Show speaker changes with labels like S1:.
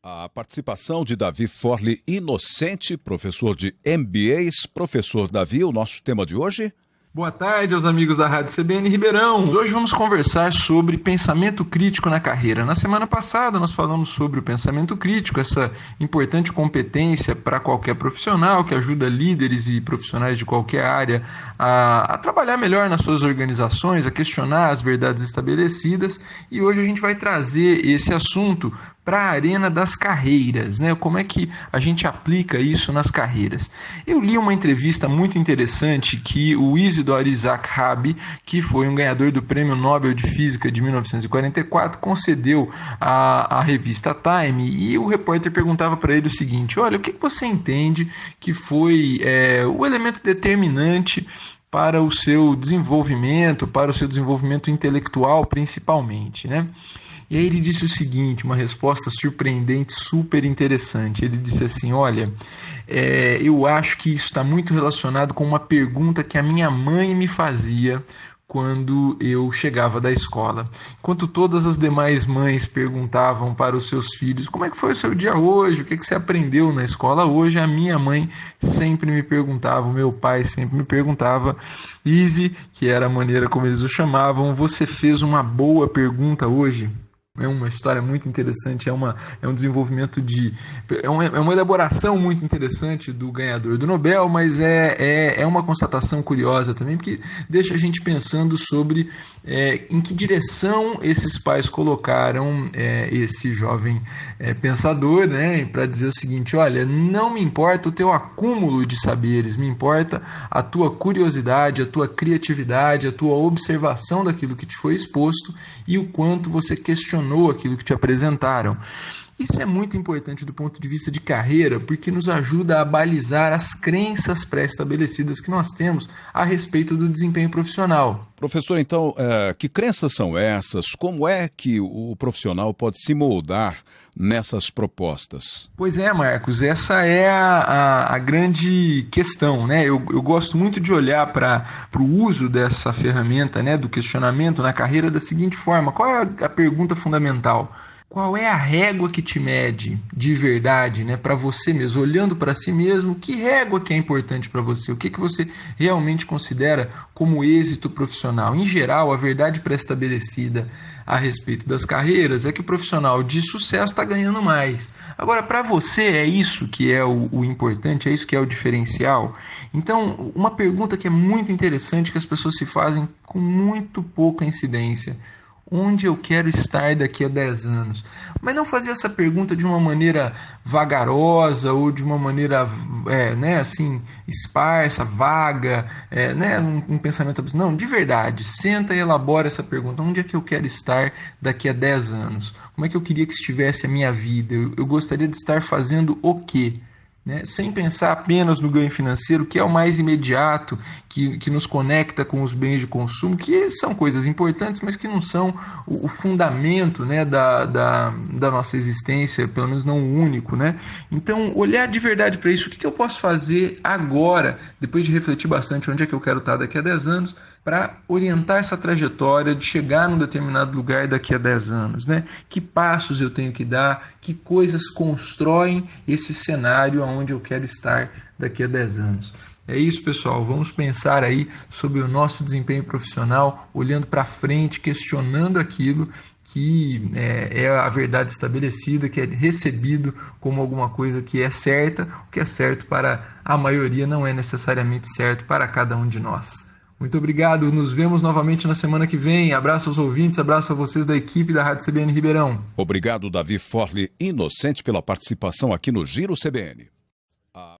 S1: A participação de Davi Forli Inocente, professor de MBAs. Professor Davi, o nosso tema de hoje?
S2: Boa tarde aos amigos da Rádio CBN Ribeirão. Hoje vamos conversar sobre pensamento crítico na carreira. Na semana passada nós falamos sobre o pensamento crítico, essa importante competência para qualquer profissional que ajuda líderes e profissionais de qualquer área a trabalhar melhor nas suas organizações, a questionar as verdades estabelecidas. E hoje a gente vai trazer esse assunto para a arena das carreiras, né? Como é que a gente aplica isso nas carreiras? Eu li uma entrevista muito interessante que o Isidor Isaac Rabi, que foi um ganhador do Prêmio Nobel de Física de 1944, concedeu à revista Time, e o repórter perguntava para ele o seguinte: olha, o que você entende que foi o elemento determinante para o seu desenvolvimento intelectual principalmente, né? E aí ele disse o seguinte, uma resposta surpreendente, super interessante. Ele disse assim: olha, eu acho que isso está muito relacionado com uma pergunta que a minha mãe me fazia quando eu chegava da escola. Enquanto todas as demais mães perguntavam para os seus filhos: como é que foi o seu dia hoje? O que você aprendeu na escola hoje? A minha mãe sempre me perguntava, o meu pai sempre me perguntava: Izzy, que era a maneira como eles o chamavam, você fez uma boa pergunta hoje? É uma história muito interessante, é um desenvolvimento é uma elaboração muito interessante do ganhador do Nobel, mas é uma constatação curiosa também, porque deixa a gente pensando sobre em que direção esses pais colocaram esse jovem pensador, né, para dizer o seguinte: olha, não me importa o teu acúmulo de saberes, me importa a tua curiosidade, a tua criatividade, a tua observação daquilo que te foi exposto e o quanto você questionou aquilo que te apresentaram. Isso é muito importante do ponto de vista de carreira, porque nos ajuda a balizar as crenças pré-estabelecidas que nós temos a respeito do desempenho profissional.
S1: Professor, então, que crenças são essas? Como é que o profissional pode se moldar nessas propostas?
S2: Pois é, Marcos, essa é a grande questão, né? Eu gosto muito de olhar para o uso dessa ferramenta, né, do questionamento na carreira da seguinte forma: qual é a pergunta fundamental? Qual é a régua que te mede de verdade, né, para você mesmo, olhando para si mesmo? Que régua que é importante para você? O que você realmente considera como êxito profissional? Em geral, a verdade pré-estabelecida a respeito das carreiras é que o profissional de sucesso está ganhando mais. Agora, para você, é isso que é o importante, é isso que é o diferencial? Então, uma pergunta que é muito interessante, que as pessoas se fazem com muito pouca incidência: onde eu quero estar daqui a 10 anos? Mas não fazer essa pergunta de uma maneira vagarosa ou de uma maneira assim, esparsa, vaga, um pensamento absurdo. Não, de verdade, senta e elabora essa pergunta: onde é que eu quero estar daqui a 10 anos? Como é que eu queria que estivesse a minha vida? Eu gostaria de estar fazendo o quê? Né? Sem pensar apenas no ganho financeiro, que é o mais imediato, que nos conecta com os bens de consumo, que são coisas importantes, mas que não são o fundamento, né, da nossa existência, pelo menos não o único, né? Então, olhar de verdade para isso: o que eu posso fazer agora, depois de refletir bastante onde é que eu quero estar daqui a 10 anos, para orientar essa trajetória de chegar num determinado lugar daqui a 10 anos, né? Que passos eu tenho que dar, que coisas constroem esse cenário aonde eu quero estar daqui a 10 anos. É isso, pessoal. Vamos pensar aí sobre o nosso desempenho profissional, olhando para frente, questionando aquilo que é a verdade estabelecida, que é recebido como alguma coisa que é certa. O que é certo para a maioria não é necessariamente certo para cada um de nós. Muito obrigado, nos vemos novamente na semana que vem. Abraço aos ouvintes, abraço a vocês da equipe da Rádio CBN Ribeirão.
S1: Obrigado, Davi Forli Inocente, pela participação aqui no Giro CBN.